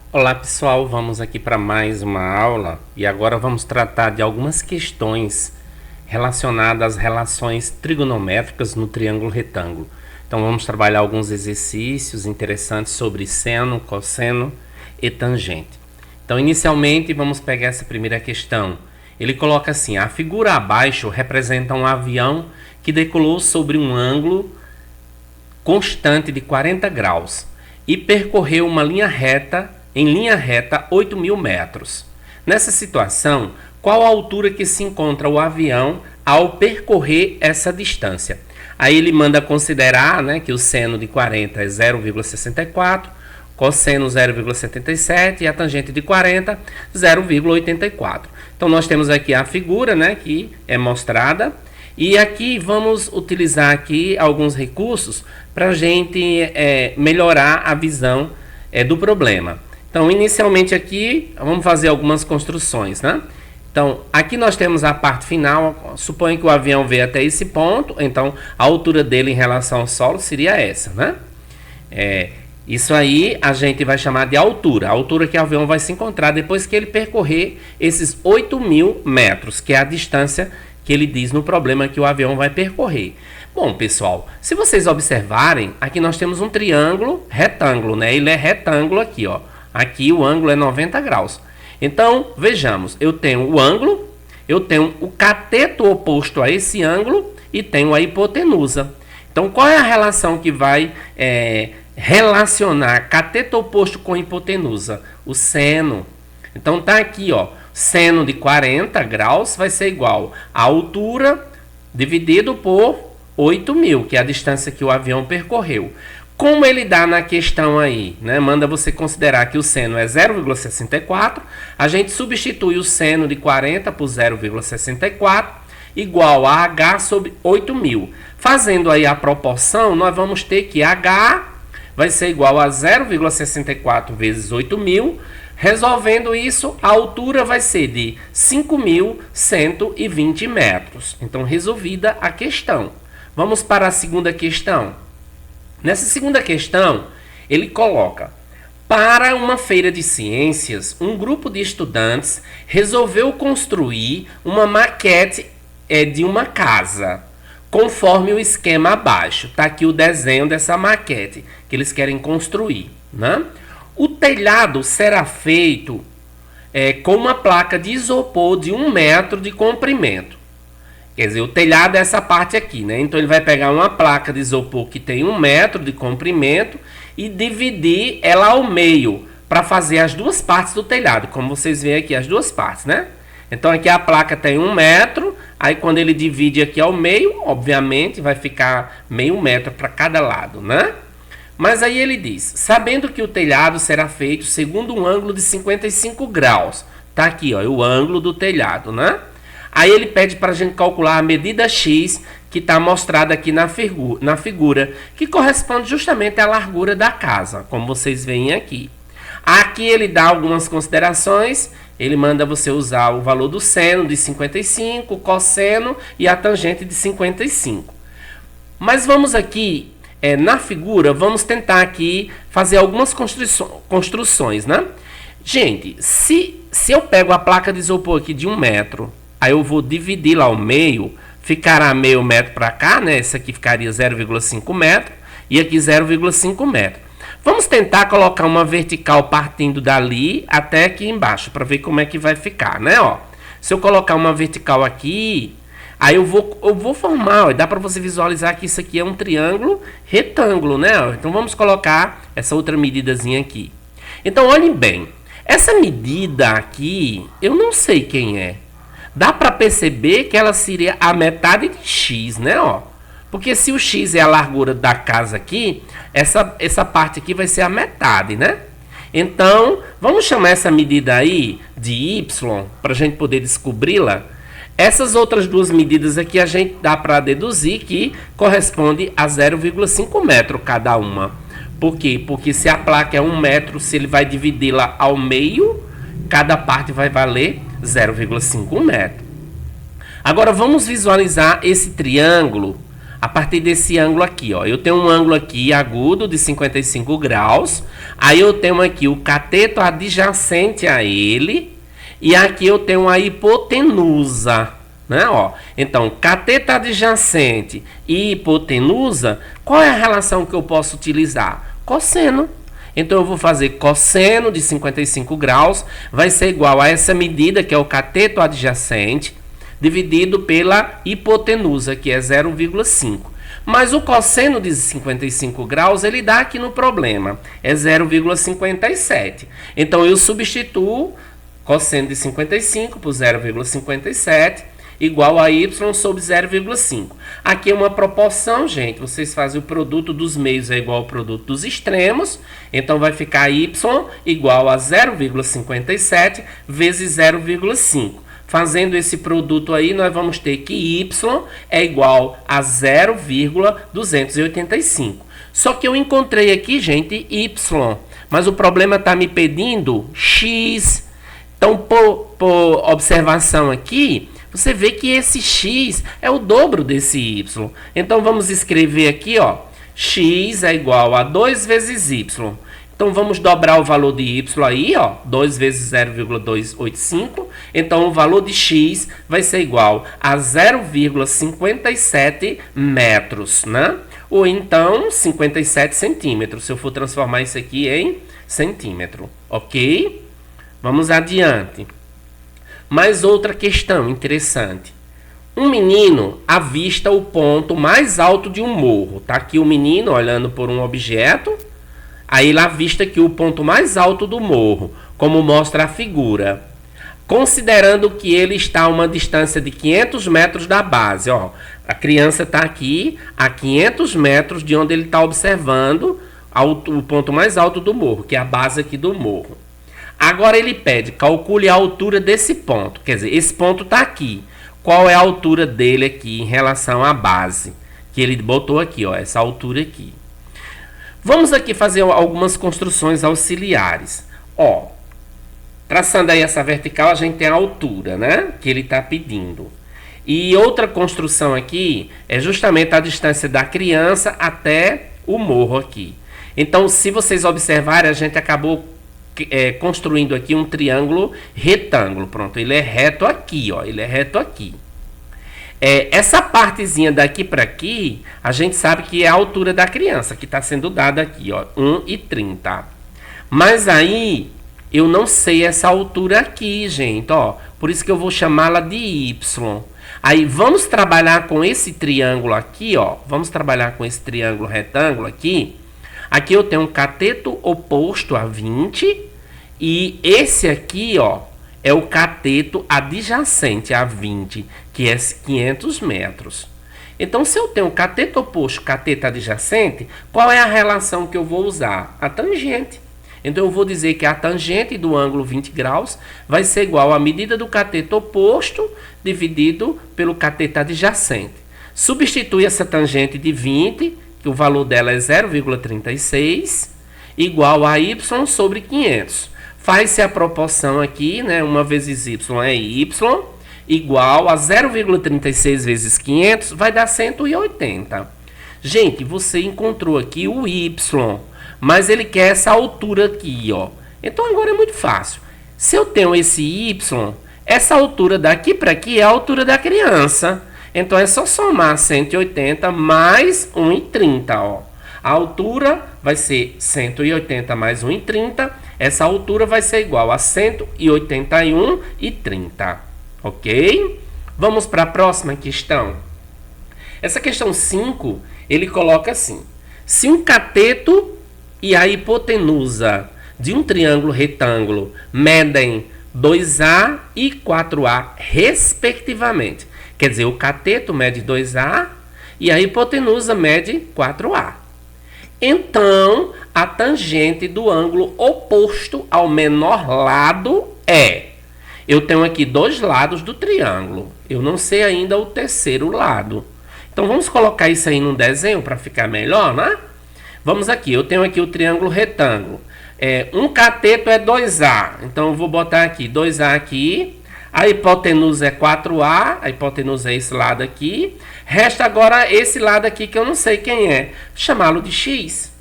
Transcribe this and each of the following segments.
Olá pessoal, vamos aqui para mais uma aula e agora vamos tratar de algumas questões relacionadas às relações trigonométricas no triângulo retângulo. Então vamos trabalhar alguns exercícios interessantes sobre seno, cosseno e tangente. Então inicialmente vamos pegar essa primeira questão. Ele coloca assim: a figura abaixo representa um avião que decolou sobre um ângulo constante de 40 graus e percorreu uma linha reta em linha reta 8.000 metros. Nessa situação, qual a altura que se encontra o avião ao percorrer essa distância? Aí ele manda considerar, que o seno de 40 é 0,64, cosseno 0,77 e a tangente de 40 0,84. Então nós temos aqui a figura, que é mostrada, e aqui vamos utilizar aqui alguns recursos para a gente melhorar a visão do problema. Então, inicialmente aqui, vamos fazer algumas construções, Então, aqui nós temos a parte final. Suponha que o avião veio até esse ponto, então a altura dele em relação ao solo seria essa, Isso aí a gente vai chamar de altura. A altura que o avião vai se encontrar depois que ele percorrer esses 8.000 metros, que é a distância que ele diz no problema que o avião vai percorrer. Bom, pessoal, se vocês observarem, aqui nós temos um triângulo retângulo, Ele é retângulo aqui, ó. Aqui o ângulo é 90 graus. Então, vejamos, eu tenho o ângulo, eu tenho o cateto oposto a esse ângulo e tenho a hipotenusa. Então, qual é a relação que vai relacionar cateto oposto com hipotenusa? O seno. Então, tá aqui, ó, seno de 40 graus vai ser igual a altura dividido por 8.000, que é a distância que o avião percorreu. Como ele dá na questão aí, manda você considerar que o seno é 0,64, a gente substitui o seno de 40 por 0,64, igual a h sobre 8.000. Fazendo aí a proporção, nós vamos ter que h vai ser igual a 0,64 vezes 8.000. Resolvendo isso, a altura vai ser de 5.120 metros. Então, resolvida a questão. Vamos para a segunda questão. Nessa segunda questão, ele coloca: para uma feira de ciências, um grupo de estudantes resolveu construir uma maquete de uma casa, conforme o esquema abaixo. Está aqui o desenho dessa maquete que eles querem construir. O telhado será feito com uma placa de isopor de 1 metro de comprimento. Quer dizer, o telhado é essa parte aqui, Então ele vai pegar uma placa de isopor que tem 1 metro de comprimento e dividir ela ao meio para fazer as duas partes do telhado, como vocês veem aqui, as duas partes, Então aqui a placa tem 1 metro, aí quando ele divide aqui ao meio, obviamente vai ficar meio metro para cada lado, Mas aí ele diz: sabendo que o telhado será feito segundo um ângulo de 55 graus. Tá aqui, ó, o ângulo do telhado, Aí ele pede para a gente calcular a medida X que está mostrada aqui na figura, que corresponde justamente à largura da casa, como vocês veem aqui. Aqui ele dá algumas considerações, ele manda você usar o valor do seno de 55, o cosseno e a tangente de 55. Mas vamos aqui, na figura, vamos tentar aqui fazer algumas construções, Gente, se eu pego a placa de isopor aqui de 1 metro, aí eu vou dividir lá ao meio, ficará meio metro para cá, Esse aqui ficaria 0,5 metro e aqui 0,5 metro. Vamos tentar colocar uma vertical partindo dali até aqui embaixo, para ver como é que vai ficar, Se eu colocar uma vertical aqui, aí eu vou formar, dá para você visualizar que isso aqui é um triângulo retângulo, Então vamos colocar essa outra medidazinha aqui. Então olhem bem, essa medida aqui, eu não sei quem é. Dá para perceber que ela seria a metade de x, Porque se o x é a largura da casa aqui, essa parte aqui vai ser a metade, Então, vamos chamar essa medida aí de y, para a gente poder descobri-la. Essas outras duas medidas aqui a gente dá para deduzir que corresponde a 0,5 metro cada uma. Por quê? Porque se a placa é 1 metro, se ele vai dividi-la ao meio, cada parte vai valer 0,5 metro. Agora vamos visualizar esse triângulo A partir desse ângulo aqui, ó. Eu tenho um ângulo aqui agudo de 55 graus. Aí eu tenho aqui o cateto adjacente a ele. E aqui eu tenho a hipotenusa, né? Ó. Então, cateto adjacente e hipotenusa, qual é a relação que eu posso utilizar? Cosseno. Então, eu vou fazer cosseno de 55 graus, vai ser igual a essa medida, que é o cateto adjacente, dividido pela hipotenusa, que é 0,5. Mas o cosseno de 55 graus, ele dá aqui no problema, é 0,57. Então, eu substituo cosseno de 55 por 0,57, igual a y sobre 0,5. Aqui é uma proporção, gente. Vocês fazem o produto dos meios é igual ao produto dos extremos. Então, vai ficar y igual a 0,57 vezes 0,5. Fazendo esse produto aí, nós vamos ter que y é igual a 0,285. Só que eu encontrei aqui, gente, y. Mas o problema está me pedindo x. Então, por observação aqui, você vê que esse x é o dobro desse y. Então, vamos escrever aqui, ó, x é igual a 2 vezes y. Então, vamos dobrar o valor de y aí, ó, 2 vezes 0,285. Então, o valor de x vai ser igual a 0,57 metros, né? Ou então, 57 centímetros, se eu for transformar isso aqui em centímetro, ok? Vamos adiante. Mais outra questão interessante. Um menino avista o ponto mais alto de um morro. Tá aqui o menino olhando por um objeto. Aí ele avista aqui o ponto mais alto do morro, como mostra a figura. Considerando que ele está a uma distância de 500 metros da base. Ó, a criança está aqui a 500 metros de onde ele está observando o ponto mais alto do morro, que é a base aqui do morro. Agora ele pede, calcule a altura desse ponto. Quer dizer, esse ponto está aqui. Qual é a altura dele aqui em relação à base? Que ele botou aqui, ó, essa altura aqui. Vamos aqui fazer algumas construções auxiliares. Ó, traçando aí essa vertical, a gente tem a altura, né? Que ele está pedindo. E outra construção aqui é justamente a distância da criança até o morro aqui. Então, se vocês observarem, a gente acabou construindo aqui um triângulo retângulo. Pronto, ele é reto aqui, ó. Ele é reto aqui. Essa partezinha daqui para aqui, a gente sabe que é a altura da criança, que está sendo dada aqui, ó, 1,30. Mas aí, eu não sei essa altura aqui, gente, ó. Por isso que eu vou chamá-la de y. Aí, vamos trabalhar com esse triângulo aqui, ó. Vamos trabalhar com esse triângulo retângulo aqui. Aqui eu tenho um cateto oposto a 20. E esse aqui, ó, é o cateto adjacente a 20, que é 500 metros. Então, se eu tenho cateto oposto, cateto adjacente, qual é a relação que eu vou usar? A tangente. Então, eu vou dizer que a tangente do ângulo 20 graus vai ser igual à medida do cateto oposto dividido pelo cateto adjacente. Substitui essa tangente de 20, que o valor dela é 0,36, igual a y sobre 500. Faz-se a proporção aqui, né? 1 vezes y é y, igual a 0,36 vezes 500, vai dar 180. Gente, você encontrou aqui o y, mas ele quer essa altura aqui, ó. Então, agora é muito fácil. Se eu tenho esse y, essa altura daqui para aqui é a altura da criança. Então, é só somar 180 mais 1,30, ó. A altura vai ser 180 mais 1,30. Essa altura vai ser igual a 181,30. Ok? Vamos para a próxima questão. Essa questão 5, ele coloca assim. Se um cateto e a hipotenusa de um triângulo retângulo medem 2A e 4A, respectivamente. Quer dizer, o cateto mede 2A e a hipotenusa mede 4A. Então, a tangente do ângulo oposto ao menor lado é... Eu tenho aqui dois lados do triângulo. Eu não sei ainda o terceiro lado. Então, vamos colocar isso aí num desenho para ficar melhor, né? Vamos aqui. Eu tenho aqui o triângulo retângulo. Um cateto é 2A. Então, eu vou botar aqui 2A aqui. A hipotenusa é 4A, a hipotenusa é esse lado aqui. Resta agora esse lado aqui que eu não sei quem é. Chamá-lo de x.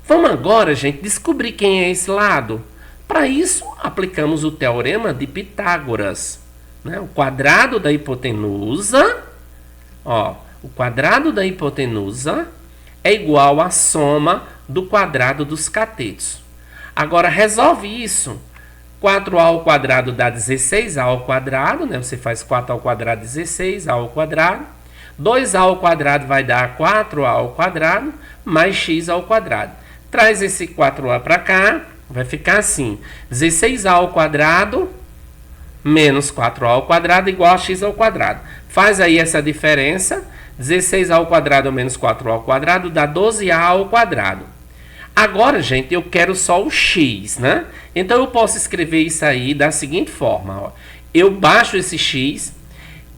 Vamos agora, gente, descobrir quem é esse lado. Para isso, aplicamos o teorema de Pitágoras. Né? O quadrado da hipotenusa, ó, o quadrado da hipotenusa é igual à soma do quadrado dos catetos. Agora, resolve isso. 4a ao quadrado dá 16a ao quadrado, né? Você faz 4 ao quadrado, 16a ao quadrado. 2a ao quadrado vai dar 4a ao quadrado, mais x ao quadrado. Traz esse 4a para cá, vai ficar assim. 16a ao quadrado menos 4a ao quadrado igual a x ao quadrado. Faz aí essa diferença. 16a ao quadrado menos 4a ao quadrado dá 12a ao quadrado. Agora, gente, eu quero só o x, né? Então, eu posso escrever isso aí da seguinte forma, ó. Eu baixo esse x.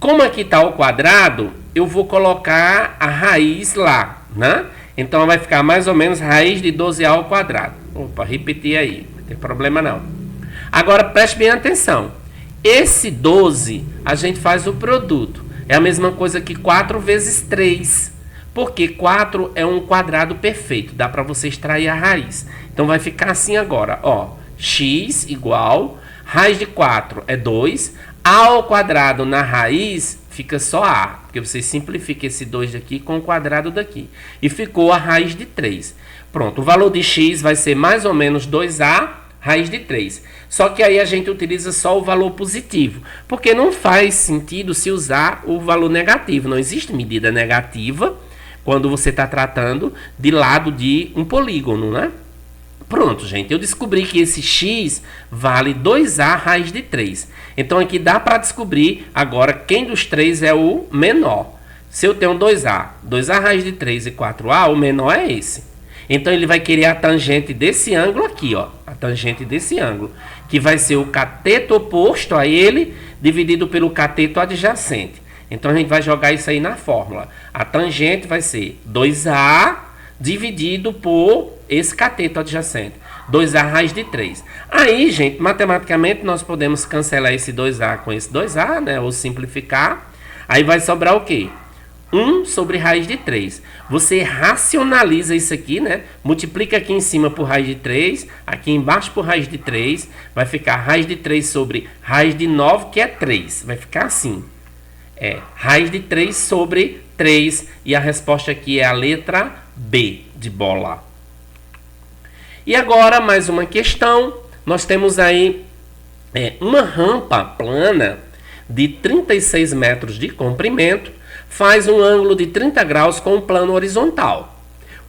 Como aqui está o quadrado, eu vou colocar a raiz lá, né? Então, vai ficar mais ou menos raiz de 12a ao quadrado. Opa, repetir aí, não tem problema não. Agora, preste bem atenção. Esse 12, a gente faz o produto. É a mesma coisa que 4 vezes 3. Porque 4 é um quadrado perfeito. Dá para você extrair a raiz. Então, vai ficar assim agora. Ó, x igual, raiz de 4 é 2. A ao quadrado na raiz fica só a. Porque você simplifica esse 2 daqui com o quadrado daqui. E ficou a raiz de 3. Pronto, o valor de x vai ser mais ou menos 2a raiz de 3. Só que aí a gente utiliza só o valor positivo. Porque não faz sentido se usar o valor negativo. Não existe medida negativa quando você está tratando de lado de um polígono, né? Pronto, gente. Eu descobri que esse x vale 2a raiz de 3. Então, aqui dá para descobrir agora quem dos três é o menor. Se eu tenho 2a raiz de 3 e 4a, o menor é esse. Então, ele vai querer a tangente desse ângulo aqui, ó. A tangente desse ângulo, que vai ser o cateto oposto a ele, dividido pelo cateto adjacente. Então, a gente vai jogar isso aí na fórmula. A tangente vai ser 2a dividido por esse cateto adjacente. 2a raiz de 3. Aí, gente, matematicamente, nós podemos cancelar esse 2a com esse 2a, né? Ou simplificar. Aí vai sobrar o quê? 1 sobre raiz de 3. Você racionaliza isso aqui, né? Multiplica aqui em cima por raiz de 3, aqui embaixo por raiz de 3. Vai ficar raiz de 3 sobre raiz de 9, que é 3. Vai ficar assim. É raiz de 3 sobre 3. E a resposta aqui é a letra B de bola. E agora, mais uma questão. Nós temos aí uma rampa plana de 36 metros de comprimento. Faz um ângulo de 30 graus com um plano horizontal.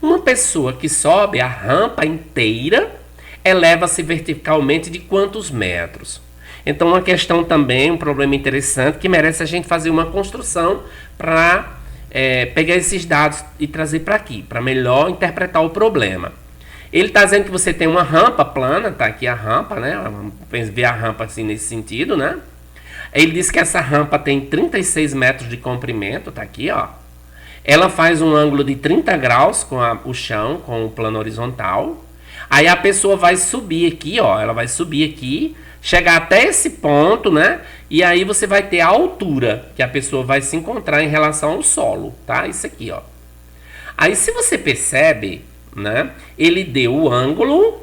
Uma pessoa que sobe a rampa inteira eleva-se verticalmente de quantos metros? Então, uma questão também, um problema interessante, que merece a gente fazer uma construção para pegar esses dados e trazer para aqui, para melhor interpretar o problema. Ele está dizendo que você tem uma rampa plana, tá aqui a rampa, né? Vamos ver a rampa assim nesse sentido, né? Ele diz que essa rampa tem 36 metros de comprimento, tá aqui, ó. Ela faz um ângulo de 30 graus com o chão, com o plano horizontal. Aí a pessoa vai subir aqui, ó. Ela vai subir aqui, chegar até esse ponto, né? E aí você vai ter a altura que a pessoa vai se encontrar em relação ao solo, tá? Isso aqui, ó. Aí se você percebe, né? Ele deu o ângulo,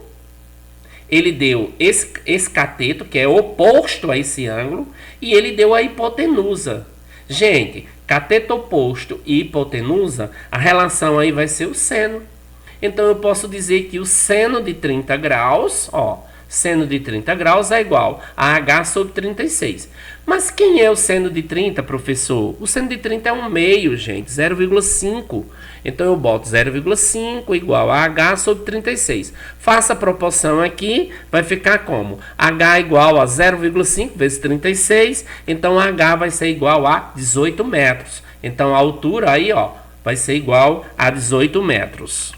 ele deu esse cateto, que é oposto a esse ângulo, e ele deu a hipotenusa. Gente, cateto oposto e hipotenusa, a relação aí vai ser o seno. Então, eu posso dizer que o seno de 30 graus, ó, seno de 30 graus é igual a H sobre 36. Mas quem é o seno de 30, professor? O seno de 30 é um meio, gente, 0,5. Então, eu boto 0,5 igual a H sobre 36. Faça a proporção aqui, vai ficar como? H igual a 0,5 vezes 36. Então, H vai ser igual a 18 metros. Então, a altura aí, ó, vai ser igual a 18 metros.